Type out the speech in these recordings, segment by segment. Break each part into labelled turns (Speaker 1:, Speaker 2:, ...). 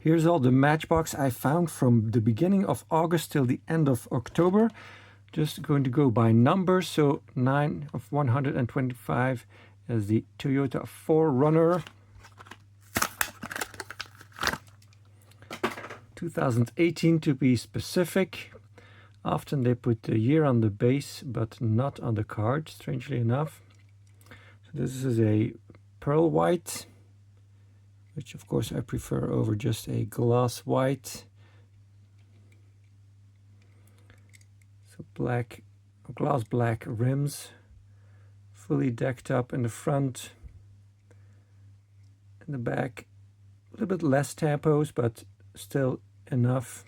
Speaker 1: Here's all the Matchbox I found from the beginning of August till the end of October. Just going to go by numbers. So 9 of 125 is the Toyota 4Runner. 2018 to be specific. Often they put the year on the base but not on the card, strangely enough. So this is a pearl white, which of course I prefer over just a gloss white. So black, gloss black rims, fully decked up in the front. In the back, a little bit less tampos, but still enough.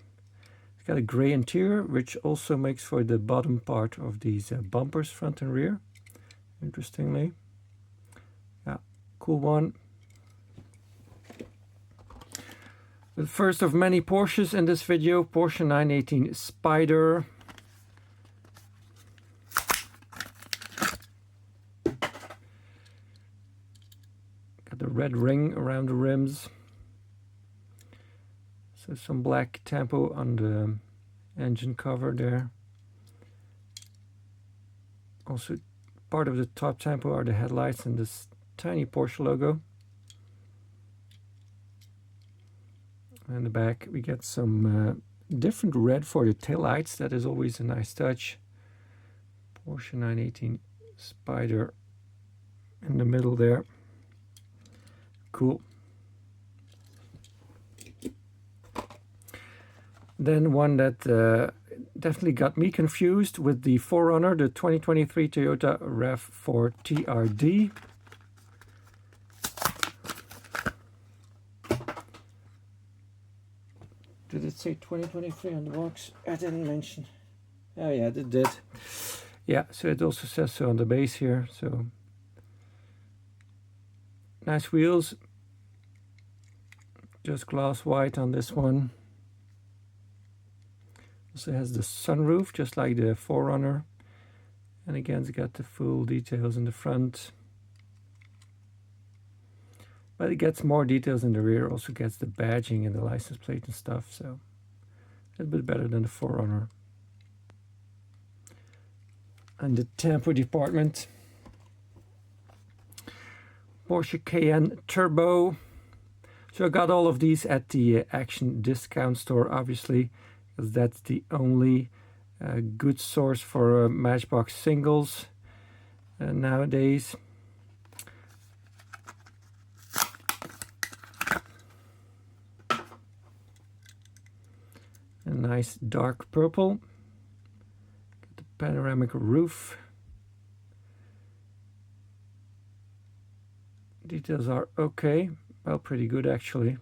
Speaker 1: It's got a gray interior, which also makes for the bottom part of these bumpers, front and rear. Interestingly, yeah, cool one. The first of many Porsches in this video, Porsche 918 Spyder. Got the red ring around the rims. So some black tampo on the engine cover there. Also part of the top tampo are the headlights and this tiny Porsche logo. In the back we get some different red for the taillights. That is always a nice touch. Porsche 918 Spyder in the middle there. Cool. Then one that definitely got me confused with the 4Runner, the 2023 Toyota RAV4 TRD. Did it say 2023 on the box? I didn't mention. Oh yeah, it did. Yeah, so it also says so on the base here. So nice wheels. Just gloss white on this one. Also has the sunroof, just like the 4Runner. And again, it's got the full details in the front. But it gets more details in the rear, also gets the badging and the license plate and stuff, so a little bit better than the 4Runner. And the tampo department, Porsche Cayenne Turbo. So I got all of these at the Action Discount Store, obviously, because that's the only good source for Matchbox singles nowadays. A nice dark purple. Got the panoramic roof. Details are okay, well, pretty good actually.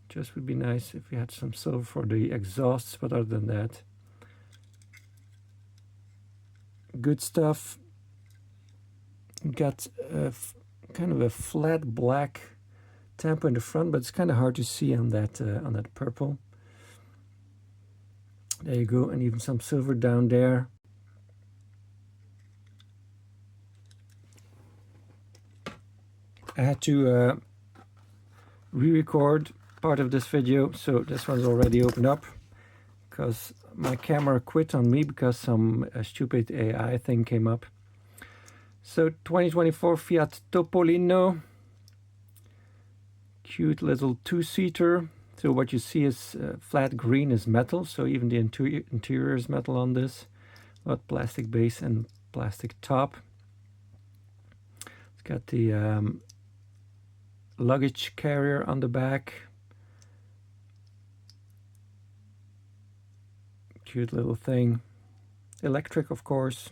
Speaker 1: Just would be nice if we had some silver for the exhausts, but other than that, good stuff. Got kind of a flat black tampo in the front, but it's kind of hard to see on that purple. There you go, and even some silver down there. I had to re-record part of this video, so this one's already opened up because my camera quit on me because some stupid AI thing came up. So 2024 Fiat Topolino, cute little two-seater. So what you see is flat green is metal, so even the interior is metal on this. But plastic base and plastic top. It's got the luggage carrier on the back. Cute little thing. Electric, of course.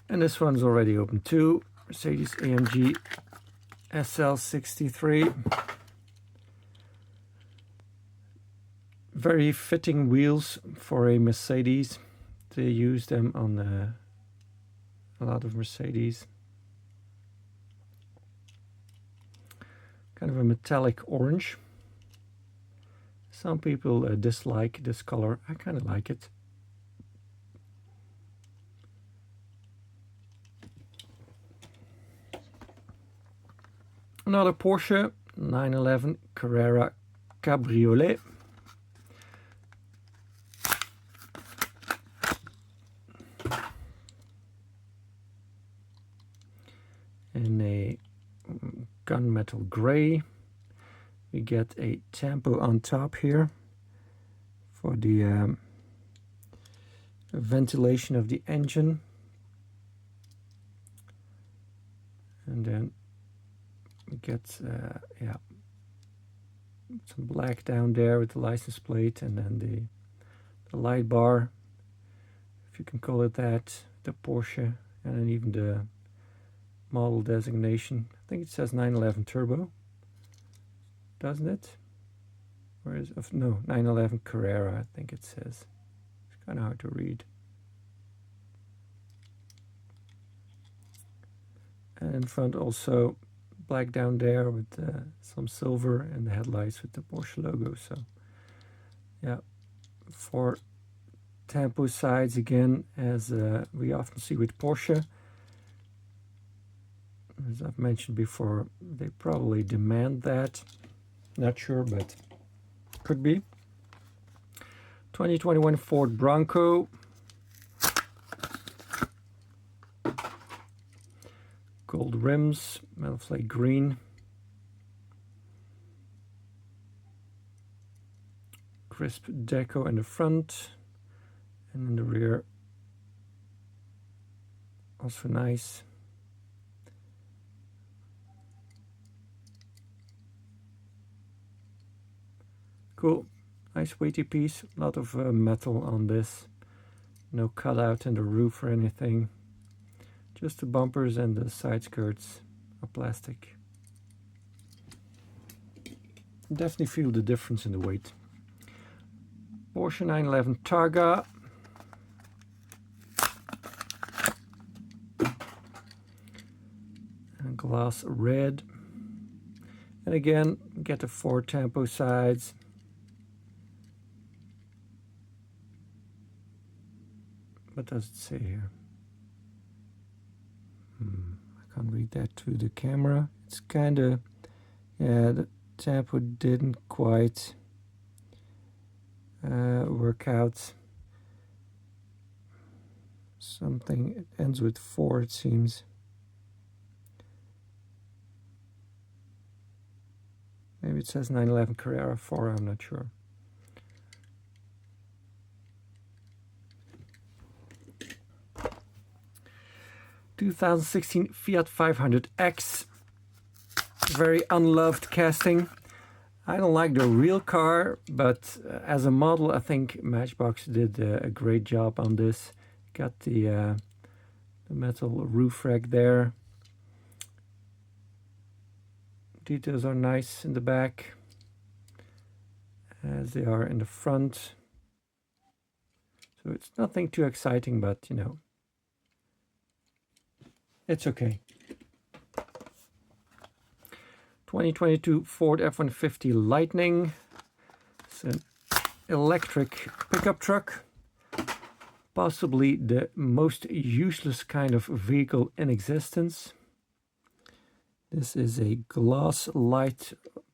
Speaker 1: And this one's already open too. Mercedes AMG SL63. Very fitting wheels for a Mercedes. They use them on a lot of Mercedes. Kind of a metallic orange. Some people dislike this color. I kind of like it. Another Porsche 911 Carrera Cabriolet. In a gunmetal gray. We get a tampo on top here for the ventilation of the engine. And then we get yeah, some black down there with the license plate, and then the light bar, if you can call it that, the Porsche, and then even the model designation. I think it says 911 Turbo, doesn't it? Or is it? No, 911 Carrera, I think it says. It's kind of hard to read. And in front also black down there with some silver, and the headlights with the Porsche logo. So yeah, 4 tampo sides again, as we often see with Porsche. As I've mentioned before, they probably demand that. Not sure, but could be. 2021 Ford Bronco. Gold rims, metal flake green. Crisp deco in the front, and in the rear also nice. Cool, nice weighty piece, a lot of metal on this. No cutout in the roof or anything. Just the bumpers and the side skirts are plastic. Definitely feel the difference in the weight. Porsche 911 Targa. And glass red. And again, get the 4 tampo sides. What does it say here? I can't read that through the camera. It's kind of, yeah, the tampo didn't quite work out. Something, it ends with 4, it seems. Maybe it says 911 Carrera 4, I'm not sure. (2016) Fiat 500X. Very unloved casting. I don't like the real car, but as a model, I think Matchbox did a great job on this. Got the metal roof rack there. Details are nice in the back, as they are in the front. So it's nothing too exciting, but you know, it's okay. 2022 Ford F-150 Lightning. It's an electric pickup truck. Possibly the most useless kind of vehicle in existence. This is a gloss light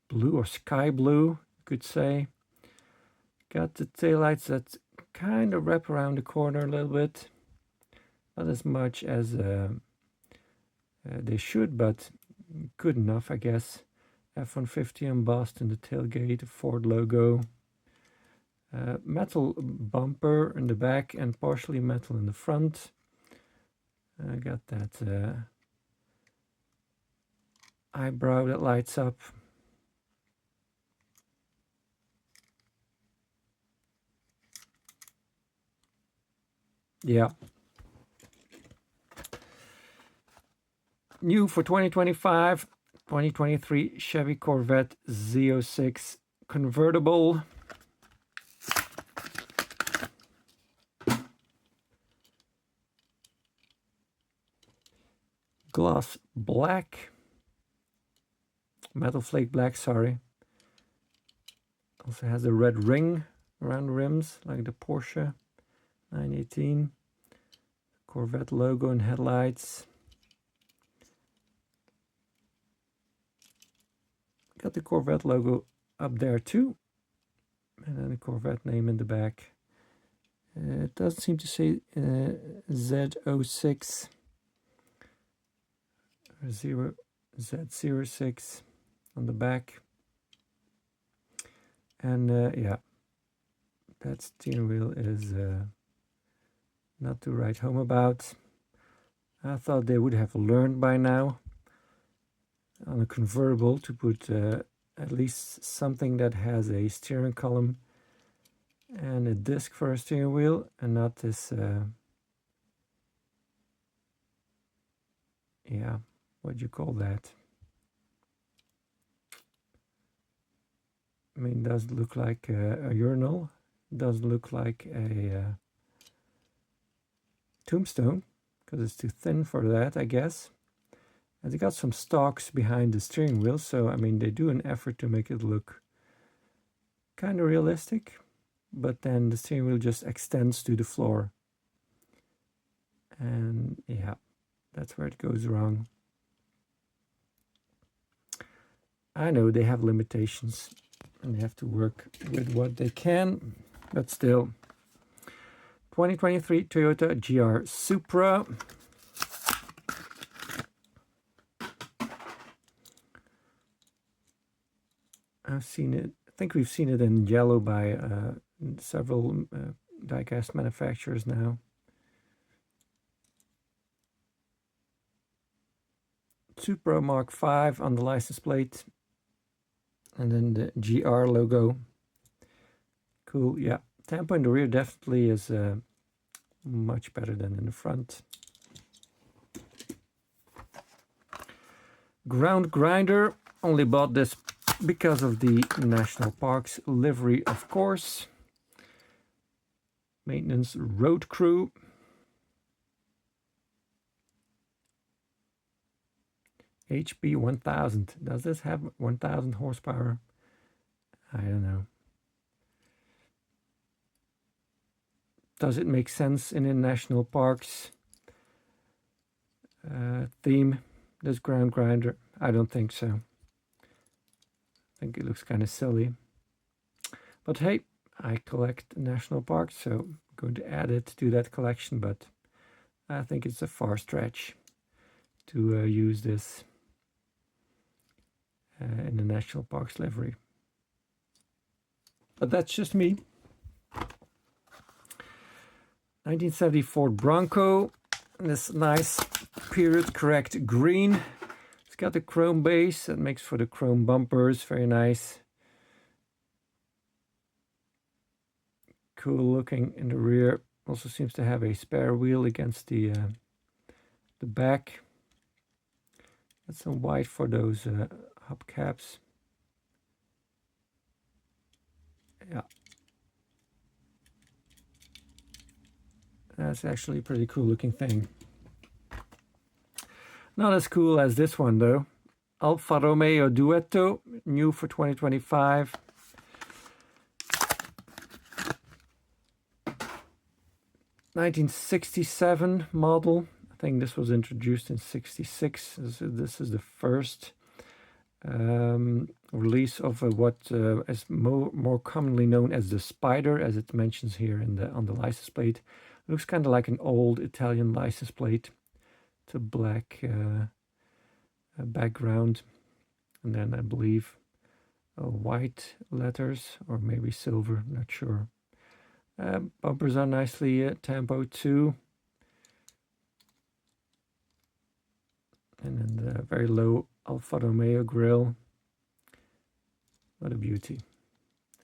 Speaker 1: blue or sky blue, you could say. Got the taillights that kind of wrap around the corner a little bit. Not as much as they should, but good enough, I guess. F-150 embossed in the tailgate, Ford logo. Metal bumper in the back and partially metal in the front. I got that eyebrow that lights up. Yeah. New for 2025, 2023 Chevy Corvette Z06 convertible. Gloss black. Metal flake black, sorry. Also has a red ring around the rims, like the Porsche 918. Corvette logo and headlights. got the Corvette logo up there too, and then the Corvette name in the back. It doesn't seem to say Z06 or Z06 on the back. And yeah, that steering wheel is not to write home about. I thought they would have learned by now on a convertible to put at least something that has a steering column and a disc for a steering wheel, and not this yeah, what do you call that? I mean, it doesn't look like a urinal, it doesn't look like a tombstone, because it's too thin for that, I guess. And they got some stalks behind the steering wheel, so I mean, they do an effort to make it look kind of realistic, but then the steering wheel just extends to the floor. And yeah, that's where it goes wrong. I know they have limitations and they have to work with what they can, but still. 2023 Toyota GR Supra. I've seen it, I think we've seen it in yellow by several diecast manufacturers now. Supra Mark V on the license plate, and then the GR logo. Cool, yeah. Tempo in the rear definitely is much better than in the front. Ground grinder, only bought this because of the National Parks livery, of course. Maintenance road crew. HP 1000. Does this have 1000 horsepower? I don't know. Does it make sense in a national parks theme, this ground grinder? I don't think so. I think it looks kind of silly. But hey, I collect national parks, so I'm going to add it to that collection, but I think it's a far stretch to use this in the national parks livery. But that's just me. 1974 Bronco, this nice period correct green. It's got the chrome base that makes for the chrome bumpers, very nice. Cool looking in the rear. Also seems to have a spare wheel against the back. Got some white for those hubcaps. Yeah. That's actually a pretty cool looking thing. Not as cool as this one though. Alfa Romeo Duetto, new for 2025. '67 model. I think this was introduced in '66. This is the first release of what is more commonly known as the Spider, as it mentions here in on the license plate. It looks kind of like an old Italian license plate. It's a black background, and then I believe white letters, or maybe silver, not sure. Bumpers are nicely tempo too. And then the very low Alfa Romeo grille. What a beauty.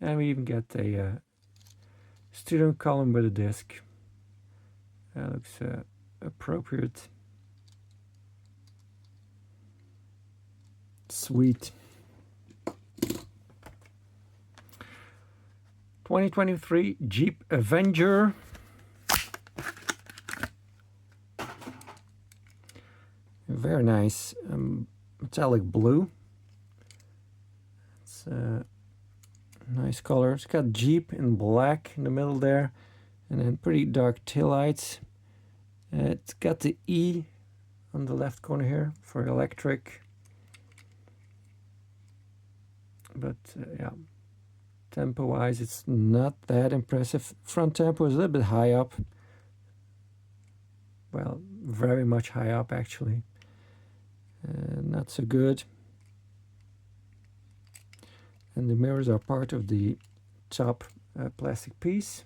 Speaker 1: And we even get a steering column with a disc. That looks appropriate. Sweet. 2023 Jeep Avenger. Very nice metallic blue. It's a nice color. It's got Jeep in black in the middle there, and then pretty dark taillights. It's got the E on the left corner here for electric. but yeah, tempo wise it's not that impressive. Front tempo is a little bit high up, well, very much high up actually, not so good. And the mirrors are part of the top plastic piece.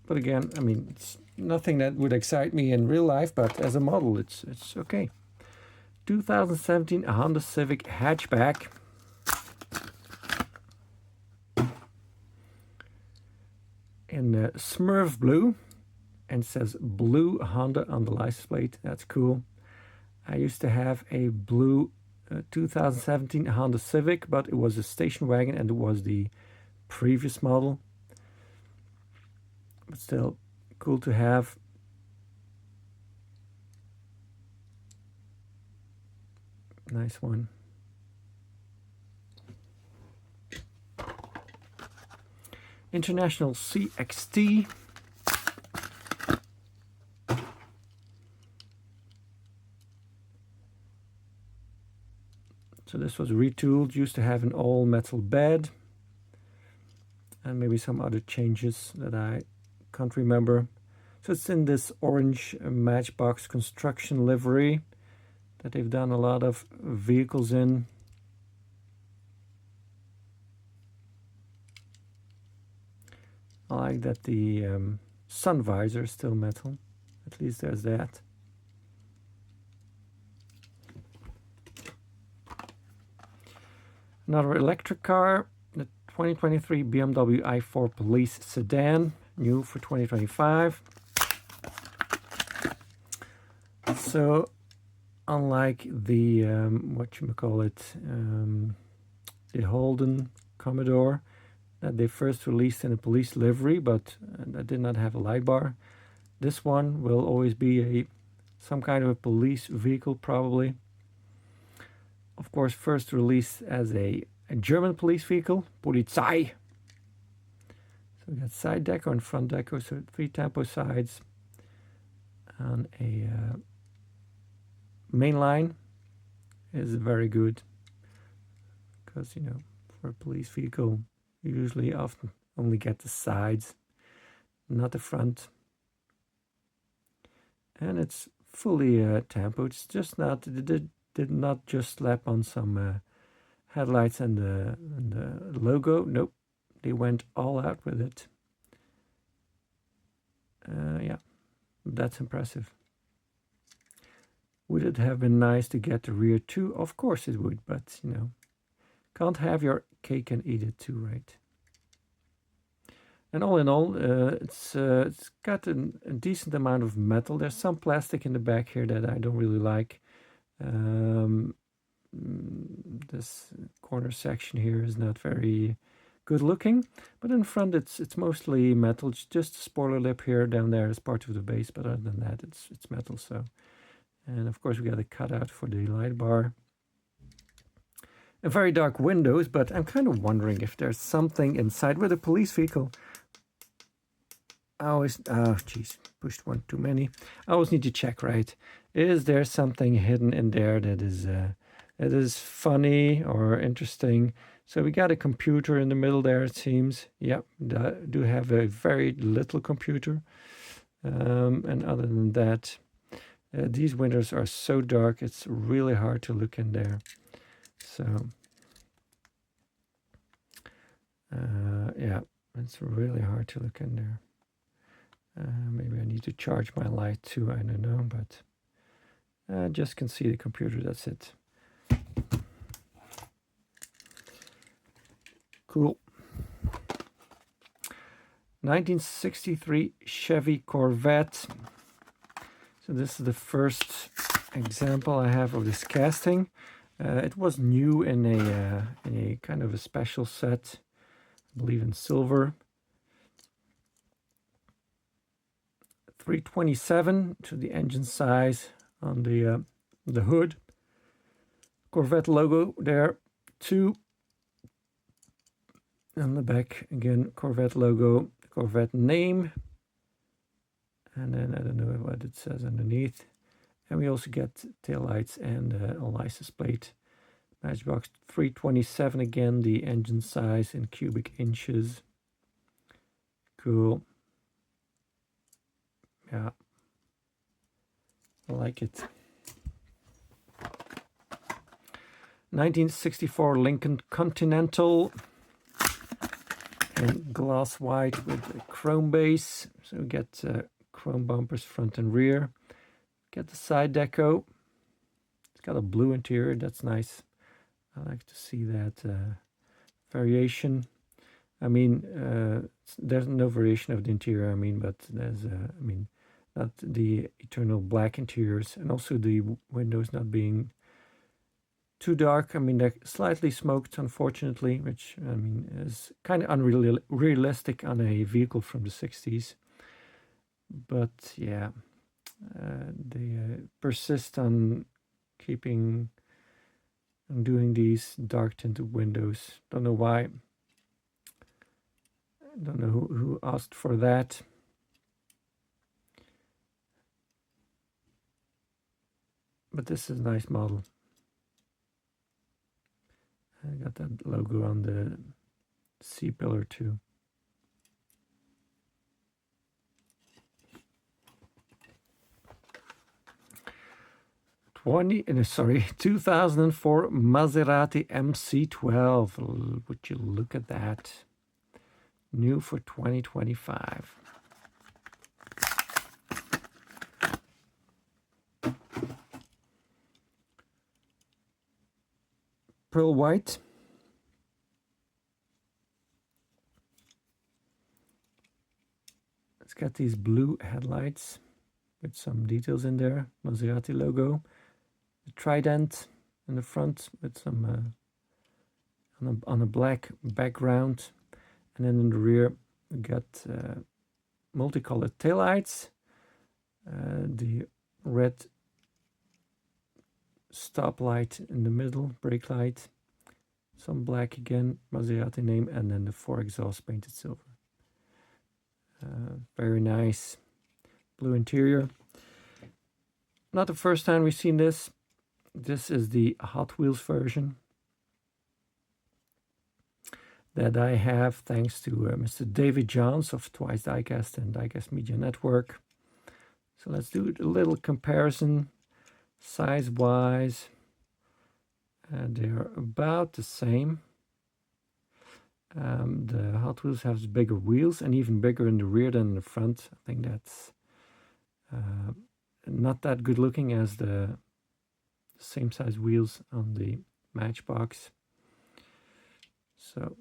Speaker 1: But again, I mean, it's nothing that would excite me in real life, but as a model, it's okay. 2017 Honda Civic hatchback. In Smurf blue, and says blue Honda on the license plate. That's cool. I used to have a blue 2017 Honda Civic, but it was a station wagon and it was the previous model. But still cool to have. Nice one. International CXT. So this was retooled, used to have an all metal bed and maybe some other changes that I can't remember. So it's in this orange Matchbox construction livery that they've done a lot of vehicles in. I like that the sun visor is still metal. At least there's that. Another electric car, the 2023 BMW i4 Police Sedan, new for 2025. So, unlike the, the Holden Commodore, that they first released in a police livery, but that did not have a light bar. This one will always be some kind of a police vehicle, probably. Of course, first released as a German police vehicle, Polizei. So we got side deco and front deco, so 3 tempo sides. And a main line is very good, because, you know, for a police vehicle, you usually often only get the sides, not the front. And it's fully tempo. It's just not, did not just slap on some headlights and the logo. Nope, they went all out with it. Yeah, that's impressive. Would it have been nice to get the rear too? Of course it would, but you know, can't have your cake and eat it too, right? And all in all, it's got a decent amount of metal. There's some plastic in the back here that I don't really like. This corner section here is not very good looking, but in front it's mostly metal. It's just a spoiler lip here down there as part of the base, but other than that it's metal. So, and of course we got a cutout for the light bar. And very dark windows, but I'm kind of wondering if there's something inside with a police vehicle. I always, oh geez, pushed one too many. I always need to check, right? Is there something hidden in there that is funny or interesting? So we got a computer in the middle there, it seems. Yep, do have a very little computer. And other than that, these windows are so dark, it's really hard to look in there. So, yeah, it's really hard to look in there. Maybe I need to charge my light too, I don't know, but I just can see the computer, that's it. Cool. 1963 Chevy Corvette. So this is the first example I have of this casting. It was new in a kind of a special set, I believe in silver. 327 to the engine size on the hood. Corvette logo there, 2. On the back again, Corvette logo, Corvette name. And then I don't know what it says underneath. And we also get taillights and a license plate. Matchbox 327 again, the engine size in cubic inches. Cool. Yeah, I like it. 1964 Lincoln Continental in glass white with a chrome base. So we get chrome bumpers front and rear. Get the side deco. It's got a blue interior, that's nice. I like to see that variation. I mean, there's no variation of the interior, I mean, but there's, I mean, not the eternal black interiors, and also the windows not being too dark. I mean, they're slightly smoked, unfortunately, which, I mean, is kind of unrealistic on a vehicle from the 60s. But, yeah, they persist on keeping and doing these dark tinted windows. Don't know why. I don't know who asked for that. But this is a nice model. I got that logo on the C-pillar too. Sorry, 2004 Maserati MC12. Would you look at that? New for 2025. Pearl white. It's got these blue headlights with some details in there. Maserati logo. The trident in the front with some on a black background, and then in the rear we got multicolored taillights, the red stoplight in the middle, brake light, some black again, Maserati name, and then the 4 exhausts painted silver. Very nice blue interior. Not the first time we've seen this. This is the Hot Wheels version that I have thanks to Mr. David Johns of Twice Diecast and Diecast Media Network. So let's do a little comparison size-wise. They're about the same. The Hot Wheels has bigger wheels and even bigger in the rear than in the front. I think that's not that good looking as the same size wheels on the Matchbox. So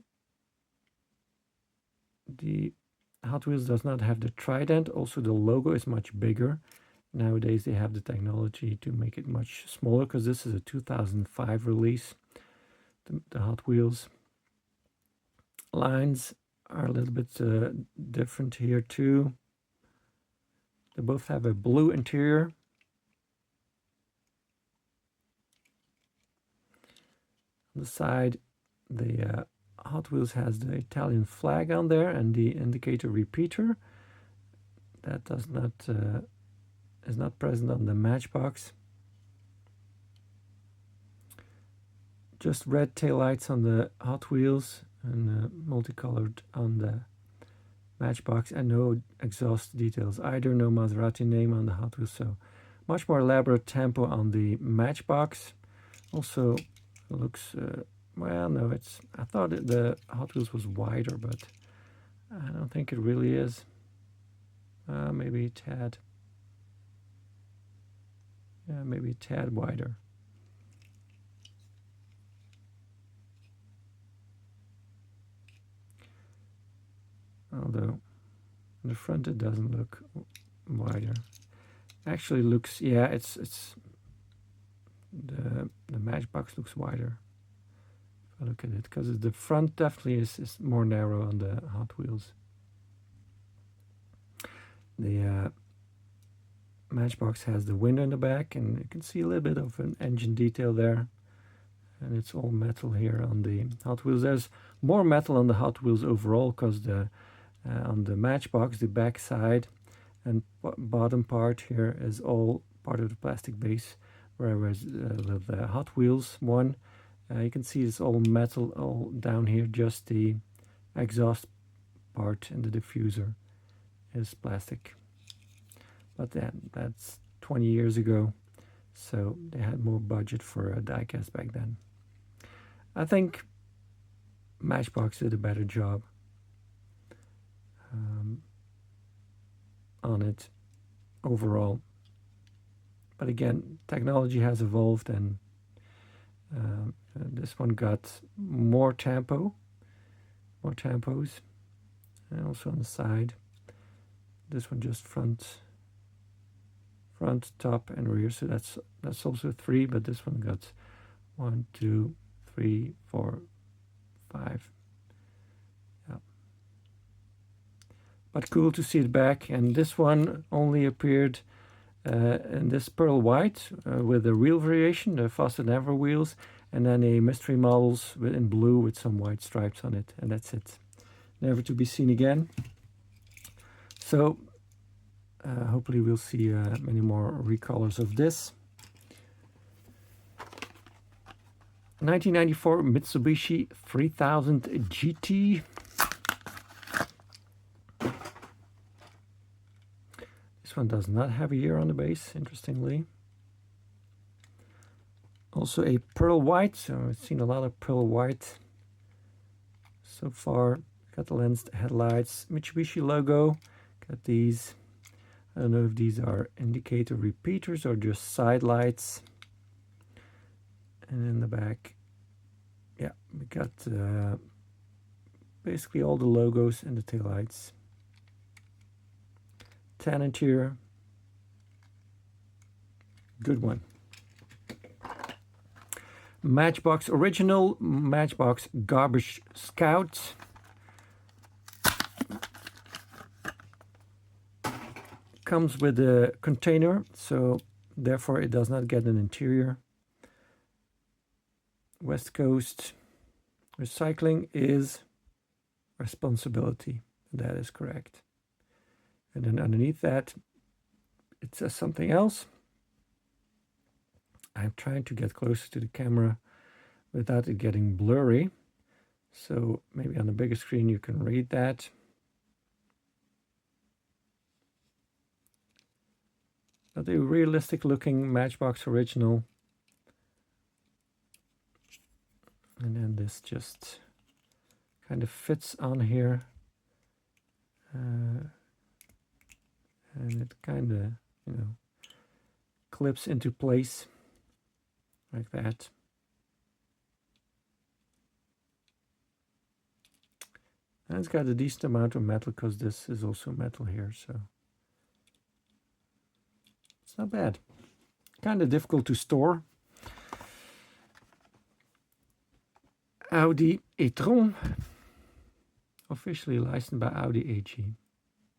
Speaker 1: the Hot Wheels does not have the trident. Also the logo is much bigger. Nowadays they have the technology to make it much smaller because this is a 2005 release. The Hot Wheels lines are a little bit different here too. They both have a blue interior. On the side, the Hot Wheels has the Italian flag on there and the indicator repeater. That does not is not present on the Matchbox. Just red taillights on the Hot Wheels and multicolored on the Matchbox, and no exhaust details either, no Maserati name on the Hot Wheels, so much more elaborate tempo on the Matchbox. Also looks, well, no, it's, I thought the Hot Wheels was wider, but I don't think it really is. Maybe a tad. Yeah, maybe a tad wider. Although in the front it doesn't look wider. Actually looks, yeah, it's the Matchbox looks wider if I look at it, because the front definitely is more narrow on the Hot Wheels. The Matchbox has the window in the back, and you can see a little bit of an engine detail there, and it's all metal here on the Hot Wheels. There's more metal on the Hot Wheels overall because the on the Matchbox, the back side, and bottom part here is all part of the plastic base, whereas with the Hot Wheels one, you can see it's all metal all down here, just the exhaust part and the diffuser is plastic. But then that's 20 years ago, so they had more budget for a diecast back then. I think Matchbox did a better job on it overall. But again, technology has evolved, and this one got more tampos, and also on the side. This one just front, top, and rear. So that's also 3, but this one got 1, 2, 3, 4, 5. Yeah. But cool to see it back. And this one only appeared in this pearl white with a wheel variation, the faster than ever wheels, and then a mystery models in blue with some white stripes on it, and that's it. Never to be seen again. So hopefully we'll see many more recolors of this. 1994 Mitsubishi 3000 GT. This one does not have a year on the base, interestingly. Also a pearl white, so I've seen a lot of pearl white so far. Got the lensed headlights, Mitsubishi logo, got these. I don't know if these are indicator repeaters or just side lights. And in the back, yeah, we got basically all the logos and the taillights. Tan interior, good one. Matchbox original, Matchbox Garbage Scout. Comes with a container, so therefore it does not get an interior. West Coast recycling is responsibility. That is correct. And then underneath that, it says something else. I'm trying to get closer to the camera without it getting blurry. So maybe on the bigger screen you can read that. But a realistic looking Matchbox original. And then this just kind of fits on here. And it kind of, you know, clips into place like that. And it's got a decent amount of metal because this is also metal here, so it's not bad. Kind of difficult to store. Audi e-tron, officially licensed by Audi AG.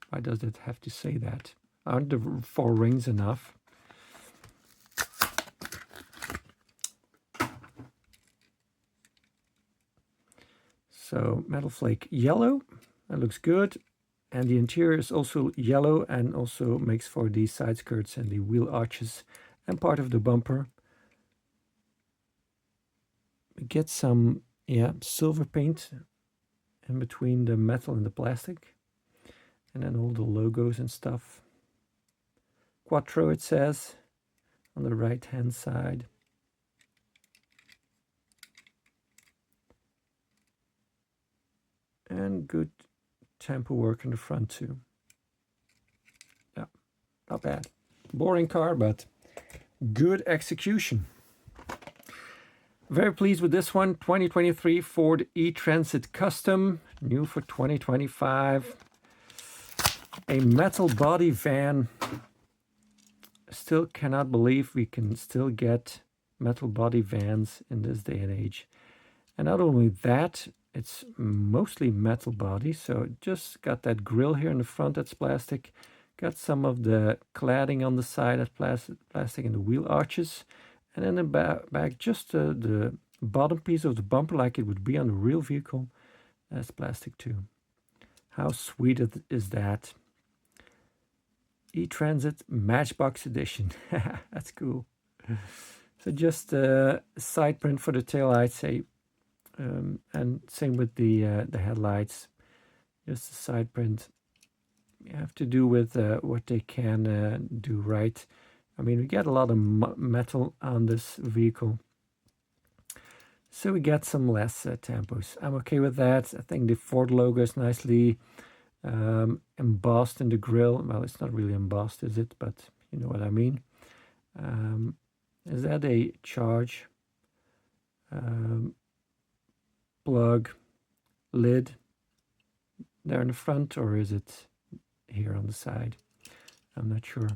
Speaker 1: Why does it have to say that? Aren't the 4 rings enough? So metal flake yellow, that looks good. And the interior is also yellow and also makes for the side skirts and the wheel arches and part of the bumper. We get some, yeah, silver paint in between the metal and the plastic. And then all the logos and stuff. Quattro it says on the right hand side. And good tempo work in the front too. Yeah, not bad. Boring car, but good execution. Very pleased with this one. 2023 Ford E-Transit Custom, new for 2025. A metal body van. Still cannot believe we can still get metal body vans in this day and age. And not only that, it's mostly metal body, so it just got that grille here in the front that's plastic. Got some of the cladding on the side that's plastic in the wheel arches. And then the back, just the bottom piece of the bumper like it would be on a real vehicle, that's plastic too. How sweet is that? E-Transit Matchbox Edition. That's cool. So just a side print for the taillights, say, and same with the headlights. Just a side print. You have to do with what they can do, right? I mean, we get a lot of metal on this vehicle, so we get some less tempos. I'm okay with that. I think the Ford logo is nicely embossed in the grille. Well, it's not really embossed, is it? But you know what I mean. Is that a charge plug lid there in the front, or is it here on the side? I'm not sure.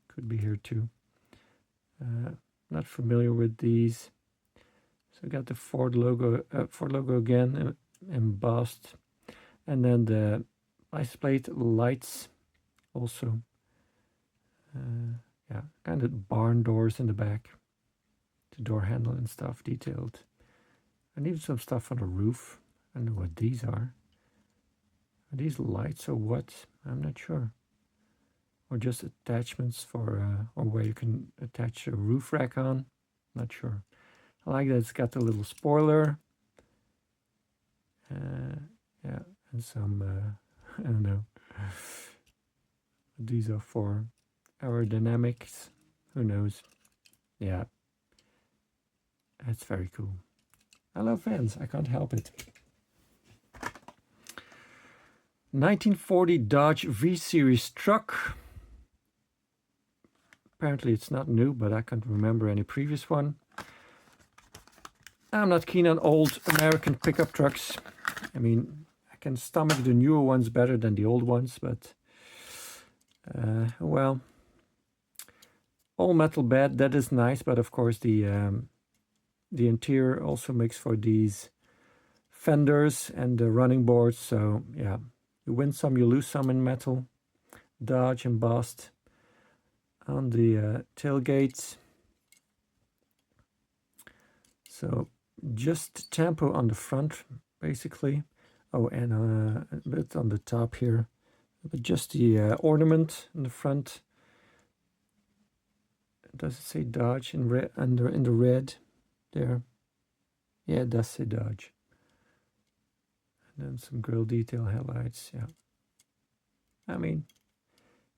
Speaker 1: Could be here too. Not familiar with these. So I got the Ford logo again embossed, and then the license plate lights also. Yeah, kind of barn doors in the back. The door handle and stuff detailed. And even some stuff on the roof. I don't know what these are. Are these lights or what? I'm not sure. Or just attachments for, or where you can attach a roof rack on. Not sure. I like that it's got a little spoiler. Yeah, and some, I don't know. These are for aerodynamics. Who knows? Yeah. That's very cool. I love vans. I can't help it. 1940 Dodge V-Series truck. Apparently it's not new, but I can't remember any previous one. I'm not keen on old American pickup trucks. I mean, I can stomach the newer ones better than the old ones, but well, all metal bed, that is nice, but of course the interior also makes for these fenders and the running boards. So yeah, you win some, you lose some in metal. Dodge embossed on the tailgates. So just tempo on the front, basically. Oh, and a bit on the top here. But just the ornament in the front. Does it say Dodge in red, in the red there? Yeah, it does say Dodge. And then some grille detail headlights. Yeah. I mean,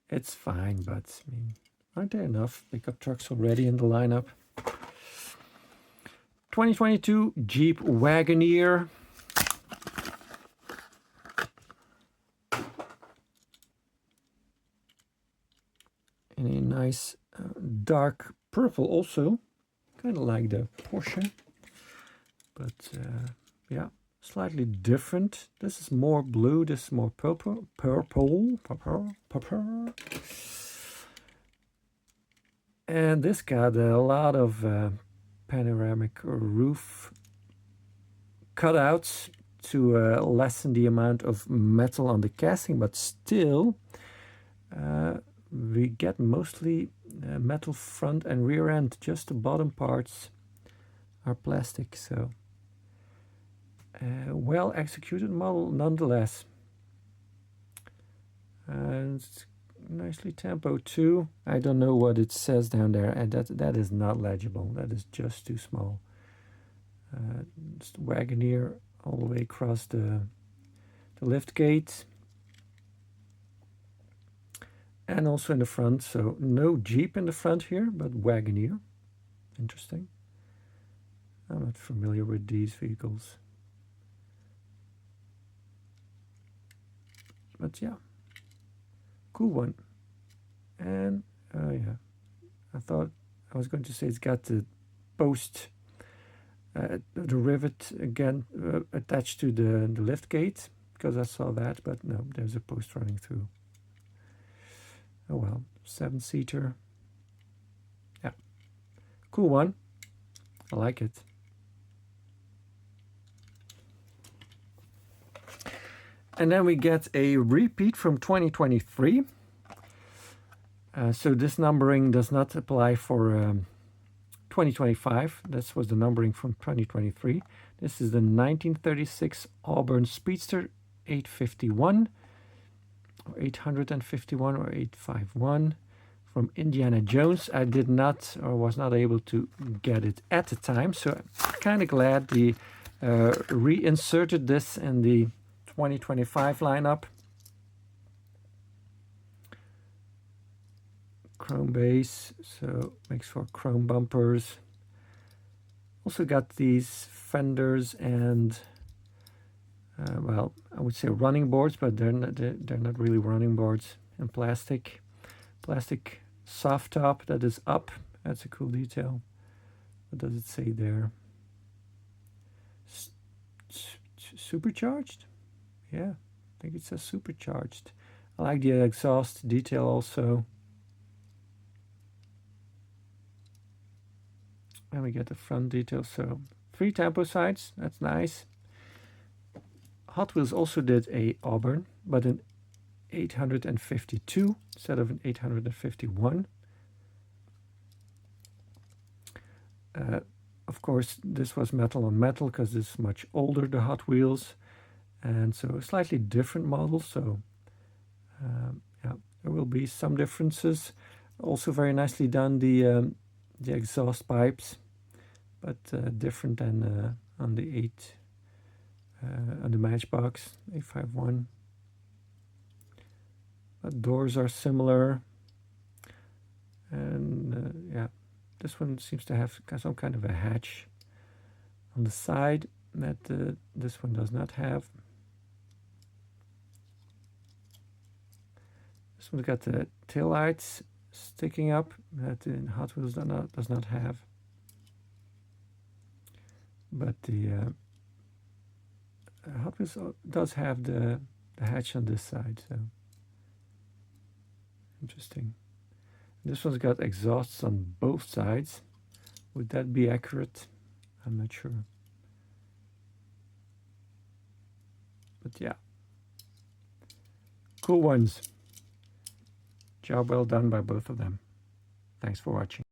Speaker 1: it's fine, but I mean, aren't there enough pickup trucks already in the lineup? 2022 Jeep Wagoneer. In a nice dark purple also. Kind of like the Porsche. But yeah, slightly different. This is more blue, this is more purple. And this got a lot of panoramic roof cutouts to lessen the amount of metal on the casting, but still we get mostly metal front and rear end. Just the bottom parts are plastic, so well executed model nonetheless. And it's nicely tempo too. I don't know what it says down there, and that is not legible. That is just too small. Just Wagoneer all the way across the lift gate, and also in the front. So no Jeep in the front here, but Wagoneer. Interesting. I'm not familiar with these vehicles, but yeah, cool one. And yeah, I thought I was going to say it's got the post, the rivet again attached to the lift gate, because I saw that, but no, there's a post running through. Oh well, 7-seater. Yeah, cool one. I like it. And then we get a repeat from 2023. So this numbering does not apply for 2025. This was the numbering from 2023. This is the 1936 Auburn Speedster 851. or 851 or 851 from Indiana Jones. I did not or was not able to get it at the time, so I'm kind of glad they reinserted this in the 2025 lineup. Chrome base, so makes for chrome bumpers. Also got these fenders and well, I would say running boards, but they're not really running boards, and plastic soft top that is up. That's a cool detail. What does it say there? Supercharged? Yeah, I think it says supercharged. I like the exhaust detail also. And we get the front detail, so 3 tempo sides, that's nice. Hot Wheels also did a Auburn, but an 852 instead of an 851. Of course, this was metal on metal because this is much older, the Hot Wheels, and so a slightly different model. So yeah, there will be some differences. Also very nicely done, the exhaust pipes, but different than on the on the Matchbox 851. But doors are similar, and yeah, this one seems to have some kind of a hatch on the side that this one does not have. This one's got the taillights sticking up that the Hot Wheels does not have. But the Hot Wheels does have the hatch on this side, so interesting. This one's got exhausts on both sides. Would that be accurate? I'm not sure. But yeah, cool ones. Job well done by both of them. Thanks for watching.